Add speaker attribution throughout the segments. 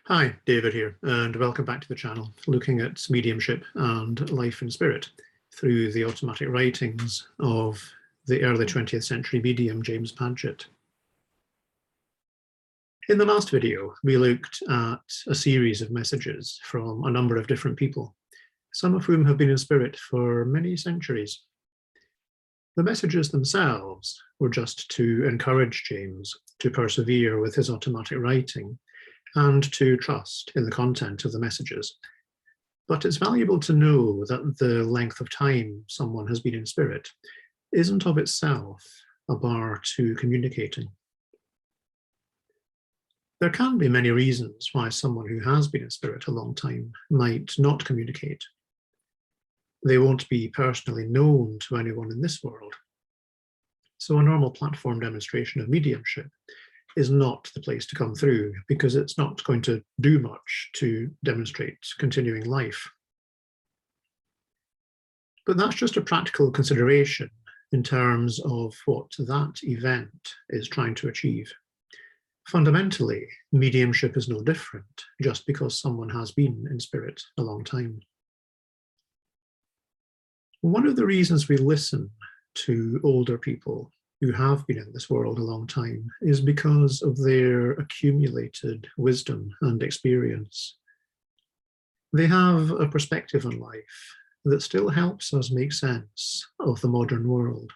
Speaker 1: Hi, David here, and welcome back to the channel, looking at mediumship and life in spirit through the automatic writings of the early 20th century medium James Padgett. In the last video, we looked at a series of messages from a number of different people, some of whom have been in spirit for many centuries. The messages themselves were just to encourage James to persevere with his automatic writing and to trust in the content of the messages. But it's valuable to know that the length of time someone has been in spirit isn't of itself a bar to communicating. There can be many reasons why someone who has been in spirit a long time might not communicate. They won't be personally known to anyone in this world. So a normal platform demonstration of mediumship is not the place to come through, because it's not going to do much to demonstrate continuing life. But that's just a practical consideration in terms of what that event is trying to achieve. Fundamentally, mediumship is no different just because someone has been in spirit a long time. One of the reasons we listen to older people who have been in this world a long time is because of their accumulated wisdom and experience. They have a perspective on life that still helps us make sense of the modern world,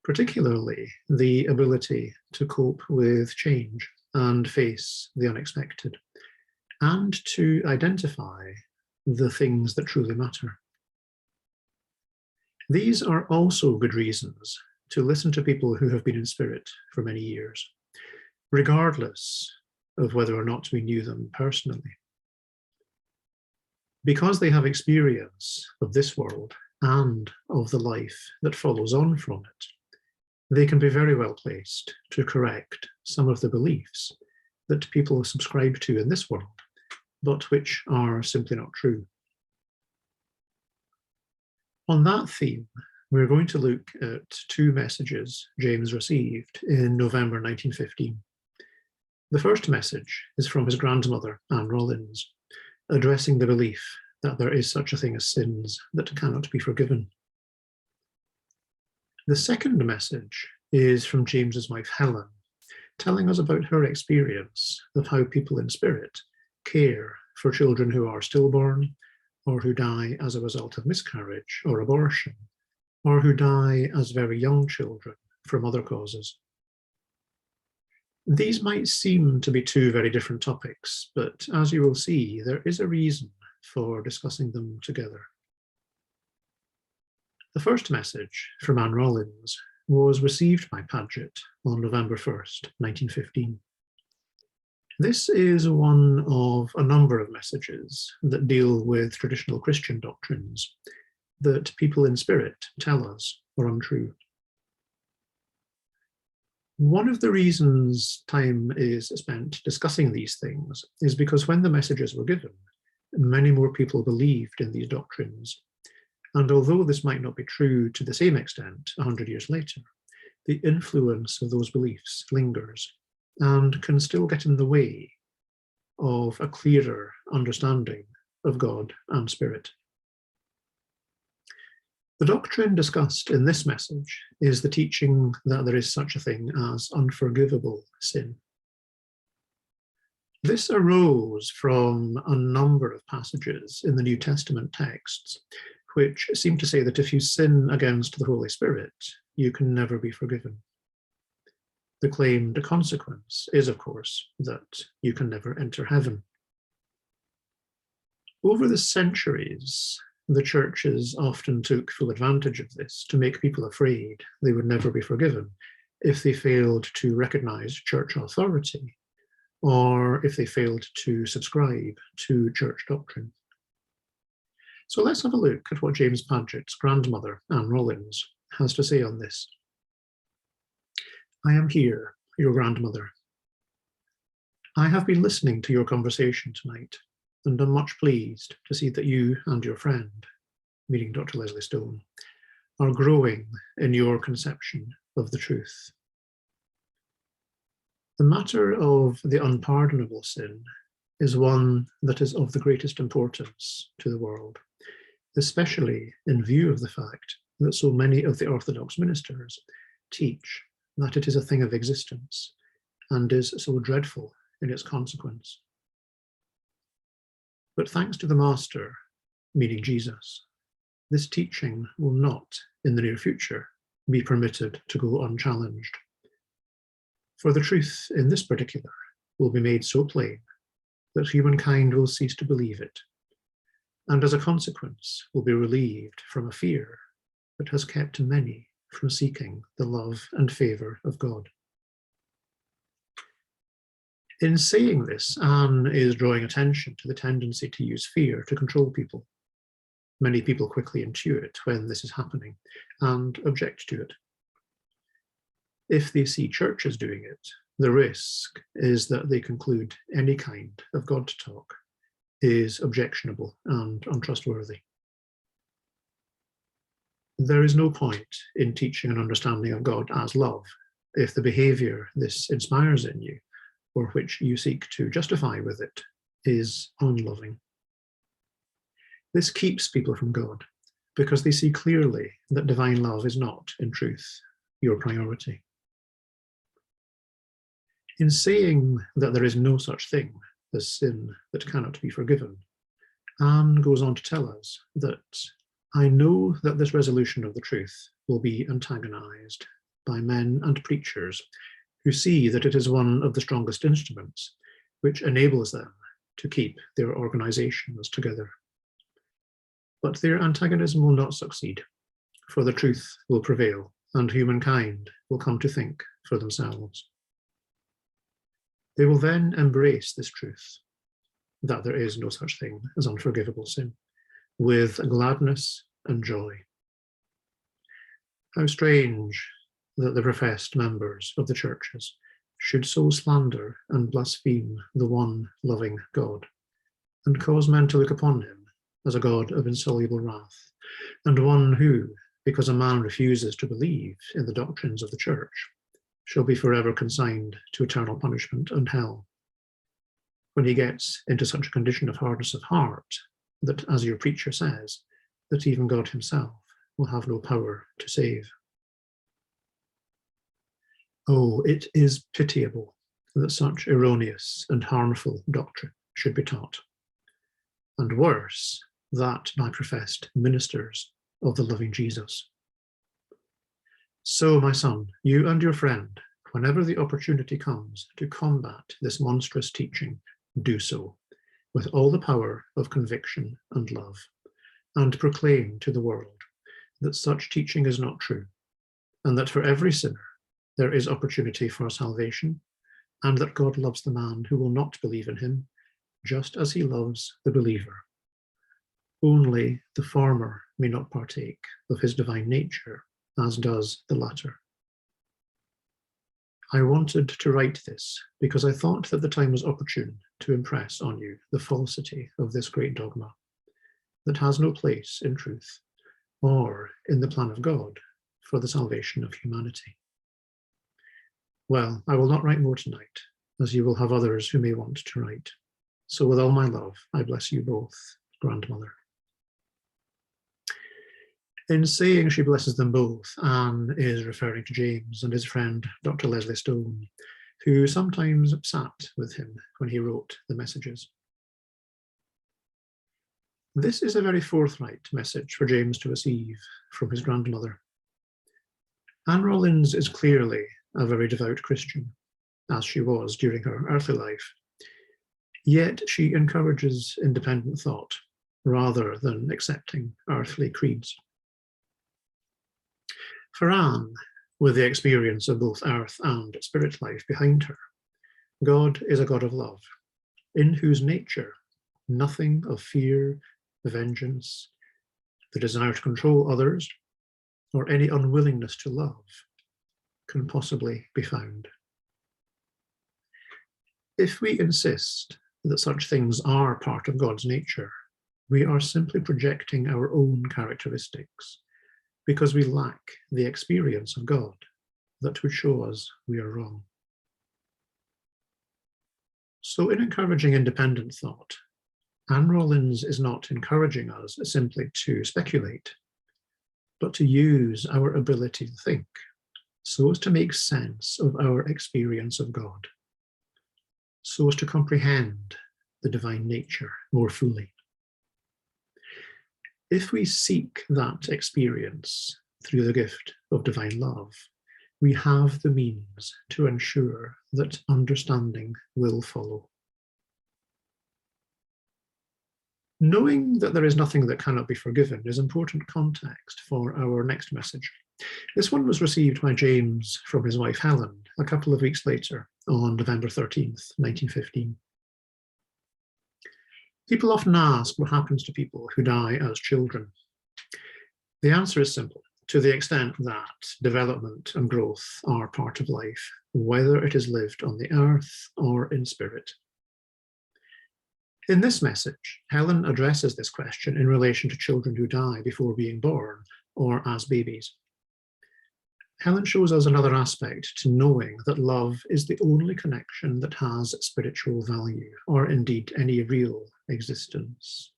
Speaker 1: particularly the ability to cope with change and face the unexpected, and to identify the things that truly matter. These are also good reasons to listen to people who have been in spirit for many years, regardless of whether or not we knew them personally. Because they have experience of this world and of the life that follows on from it, they can be very well placed to correct some of the beliefs that people subscribe to in this world, but which are simply not true. On that theme, we're going to look at two messages James received in November 1915. The first message is from his grandmother, Rollins, addressing the belief that there is such a thing as sins that cannot be forgiven. The second message is from James's wife, Helen, telling us about her experience of how people in spirit care for children who are stillborn, or who die as a result of miscarriage or abortion, or who die as very young children from other causes. These might seem to be two very different topics, but as you will see, there is a reason for discussing them together. The first message from Rollins was received by Padgett on November 1st, 1915. This is one of a number of messages that deal with traditional Christian doctrines that people in spirit tell us are untrue. One of the reasons time is spent discussing these things is because when the messages were given, many more people believed in these doctrines. And although this might not be true to the same extent 100 years later, the influence of those beliefs lingers and can still get in the way of a clearer understanding of God and spirit. The doctrine discussed in this message is the teaching that there is such a thing as unforgivable sin. This arose from a number of passages in the New Testament texts, which seem to say that if you sin against the Holy Spirit, you can never be forgiven. The claimed consequence is, of course, that you can never enter heaven. Over the centuries, the churches often took full advantage of this to make people afraid they would never be forgiven if they failed to recognize church authority, or if they failed to subscribe to church doctrine. So let's have a look at what James Padgett's grandmother, Rollins, has to say on this. I am here, your grandmother. I have been listening to your conversation tonight, and am much pleased to see that you and your friend, meaning Dr. Leslie Stone, are growing in your conception of the truth. The matter of the unpardonable sin is one that is of the greatest importance to the world, especially in view of the fact that so many of the Orthodox ministers teach that it is a thing of existence and is so dreadful in its consequence. But thanks to the Master, meaning Jesus, this teaching will not, in the near future, be permitted to go unchallenged. For the truth in this particular will be made so plain that humankind will cease to believe it, and as a consequence will be relieved from a fear that has kept many from seeking the love and favour of God. In saying this, Anne is drawing attention to the tendency to use fear to control people. Many people quickly intuit when this is happening and object to it. If they see churches doing it, the risk is that they conclude any kind of God talk is objectionable and untrustworthy. There is no point in teaching an understanding of God as love if the behaviour this inspires in you, or which you seek to justify with it, is unloving. This keeps people from God because they see clearly that divine love is not, in truth, your priority. In saying that there is no such thing as sin that cannot be forgiven, Anne goes on to tell us that I know that this resolution of the truth will be antagonized by men and preachers who see that it is one of the strongest instruments which enables them to keep their organizations together. But their antagonism will not succeed, for the truth will prevail and humankind will come to think for themselves. They will then embrace this truth, that there is no such thing as unforgivable sin, with gladness and joy. How strange that the professed members of the churches should so slander and blaspheme the one loving God, and cause men to look upon him as a God of insoluble wrath, and one who, because a man refuses to believe in the doctrines of the church, shall be forever consigned to eternal punishment and hell. When he gets into such a condition of hardness of heart that, as your preacher says, that even God himself will have no power to save. Oh, it is pitiable that such erroneous and harmful doctrine should be taught, and worse, that by professed ministers of the loving Jesus. So, my son, you and your friend, whenever the opportunity comes to combat this monstrous teaching, do so with all the power of conviction and love, and proclaim to the world that such teaching is not true, and that for every sinner there is opportunity for salvation, and that God loves the man who will not believe in him, just as he loves the believer. Only the former may not partake of his divine nature, as does the latter. I wanted to write this because I thought that the time was opportune to impress on you the falsity of this great dogma that has no place in truth or in the plan of God for the salvation of humanity. Well, I will not write more tonight, as you will have others who may want to write. So with all my love, I bless you both, grandmother. In saying she blesses them both, Anne is referring to James and his friend, Dr. Leslie Stone, who sometimes sat with him when he wrote the messages. This is a very forthright message for James to receive from his grandmother. Anne Rollins is clearly a very devout Christian, as she was during her earthly life. Yet she encourages independent thought rather than accepting earthly creeds. For Anne, with the experience of both earth and spirit life behind her, God is a God of love, in whose nature nothing of fear, vengeance, the desire to control others, or any unwillingness to love can possibly be found. If we insist that such things are part of God's nature, we are simply projecting our own characteristics because we lack the experience of God that would show us we are wrong. So in encouraging independent thought, Rollins is not encouraging us simply to speculate, but to use our ability to think so as to make sense of our experience of God, so as to comprehend the divine nature more fully. If we seek that experience through the gift of divine love, we have the means to ensure that understanding will follow. Knowing that there is nothing that cannot be forgiven is important context for our next message. This one was received by James from his wife Helen a couple of weeks later on November 13th, 1915. People often ask what happens to people who die as children. The answer is simple. To the extent that development and growth are part of life, whether it is lived on the earth or in spirit. In this message, Helen addresses this question in relation to children who die before being born or as babies. Helen shows us another aspect to knowing that love is the only connection that has spiritual value, or indeed any real existence.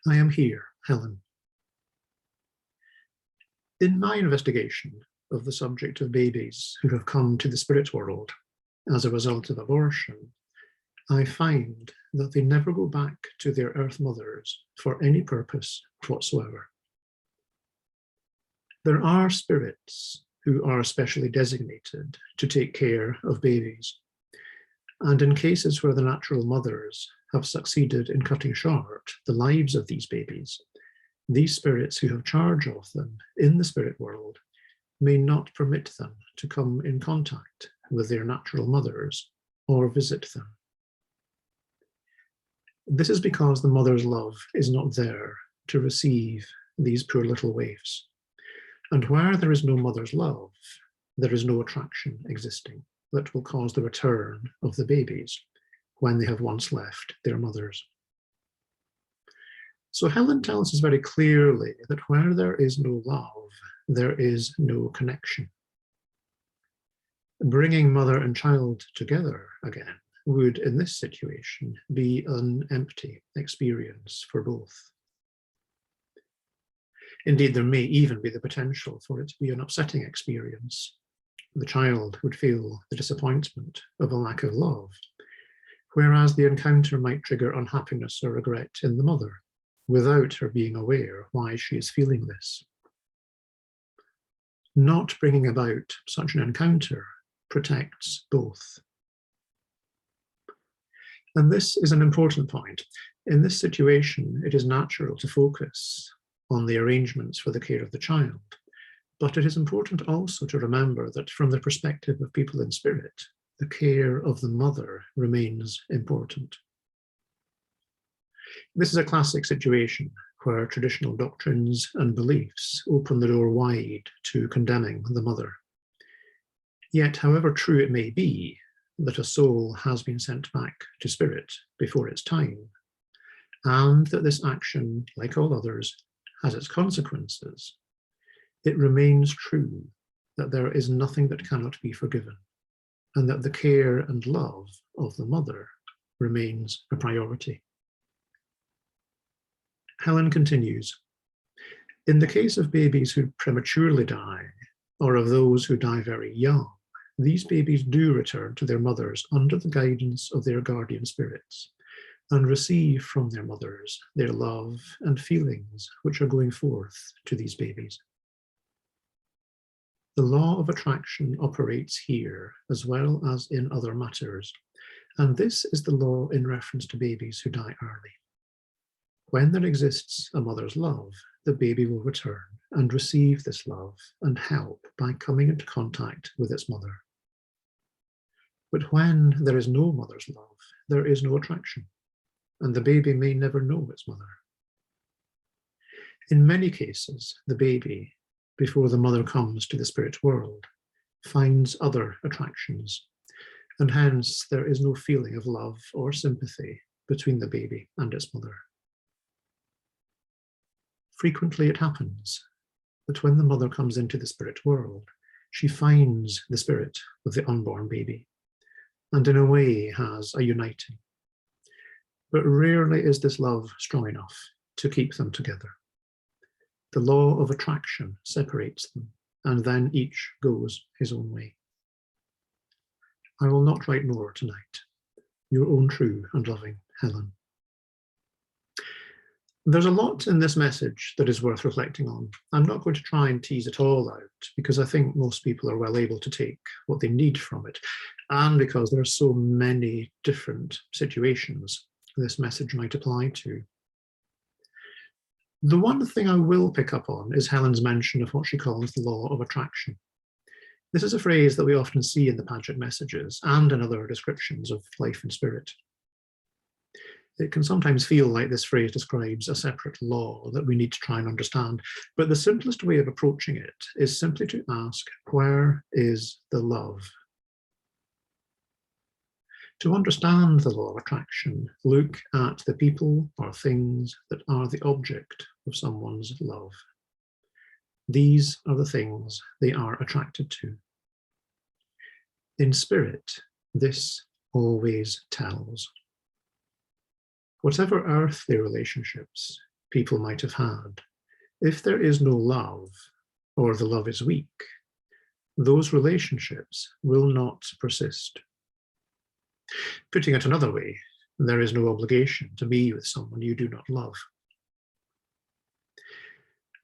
Speaker 1: I am here, Helen. In my investigation of the subject of babies who have come to the spirit world as a result of abortion, I find that they never go back to their earth mothers for any purpose whatsoever. There are spirits who are specially designated to take care of babies, and in cases where the natural mothers have succeeded in cutting short the lives of these babies, these spirits who have charge of them in the spirit world may not permit them to come in contact with their natural mothers or visit them. This is because the mother's love is not there to receive these poor little waifs. And where there is no mother's love, there is no attraction existing that will cause the return of the babies when they have once left their mothers. So Helen tells us very clearly that where there is no love, there is no connection. Bringing mother and child together again would, in this situation, be an empty experience for both. Indeed, there may even be the potential for it to be an upsetting experience. The child would feel the disappointment of a lack of love, whereas the encounter might trigger unhappiness or regret in the mother, without her being aware why she is feeling this. Not bringing about such an encounter protects both. And this is an important point. In this situation, it is natural to focus on the arrangements for the care of the child, but it is important also to remember that from the perspective of people in spirit, the care of the mother remains important. This is a classic situation where traditional doctrines and beliefs open the door wide to condemning the mother. Yet, however true it may be that a soul has been sent back to spirit before its time, and that this action, like all others, has its consequences, it remains true that there is nothing that cannot be forgiven, and that the care and love of the mother remains a priority. Helen continues, in the case of babies who prematurely die, or of those who die very young, these babies do return to their mothers under the guidance of their guardian spirits and receive from their mothers their love and feelings which are going forth to these babies. The law of attraction operates here as well as in other matters, and this is the law in reference to babies who die early. When there exists a mother's love, the baby will return and receive this love and help by coming into contact with its mother. But when there is no mother's love, there is no attraction, and the baby may never know its mother. In many cases, the baby, before the mother comes to the spirit world, finds other attractions, and hence there is no feeling of love or sympathy between the baby and its mother. Frequently it happens that when the mother comes into the spirit world, she finds the spirit of the unborn baby, and in a way has a uniting. But rarely is this love strong enough to keep them together. The law of attraction separates them, and then each goes his own way. I will not write more tonight. Your own true and loving Helen. There's a lot in this message that is worth reflecting on. I'm not going to try and tease it all out because I think most people are well able to take what they need from it, and because there are so many different situations this message might apply to. The one thing I will pick up on is Helen's mention of what she calls the law of attraction. This is a phrase that we often see in the Padgett messages and in other descriptions of life and spirit. It can sometimes feel like this phrase describes a separate law that we need to try and understand, but the simplest way of approaching it is simply to ask, where is the love? To understand the law of attraction, look at the people or things that are the object of someone's love. These are the things they are attracted to. In spirit, this always tells. Whatever earthly relationships people might have had, if there is no love, or the love is weak, those relationships will not persist. Putting it another way, there is no obligation to be with someone you do not love.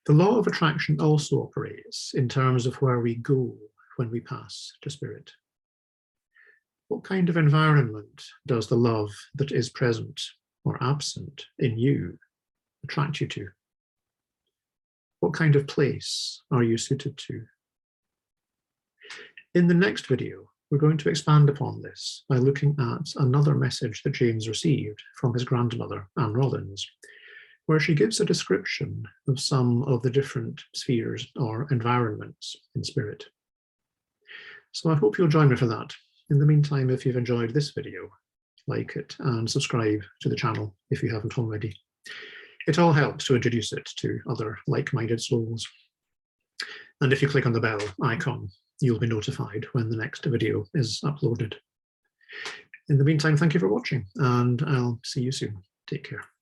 Speaker 1: The law of attraction also operates in terms of where we go when we pass to spirit. What kind of environment does the love that is present or absent in you attract you to? What kind of place are you suited to? In the next video, we're going to expand upon this by looking at another message that James received from his grandmother, Anne Rollins, where she gives a description of some of the different spheres or environments in spirit. So I hope you'll join me for that. In the meantime, if you've enjoyed this video, like it and subscribe to the channel if you haven't already. It all helps to introduce it to other like-minded souls. And if you click on the bell icon, you'll be notified when the next video is uploaded. In the meantime, thank you for watching, and I'll see you soon. Take care.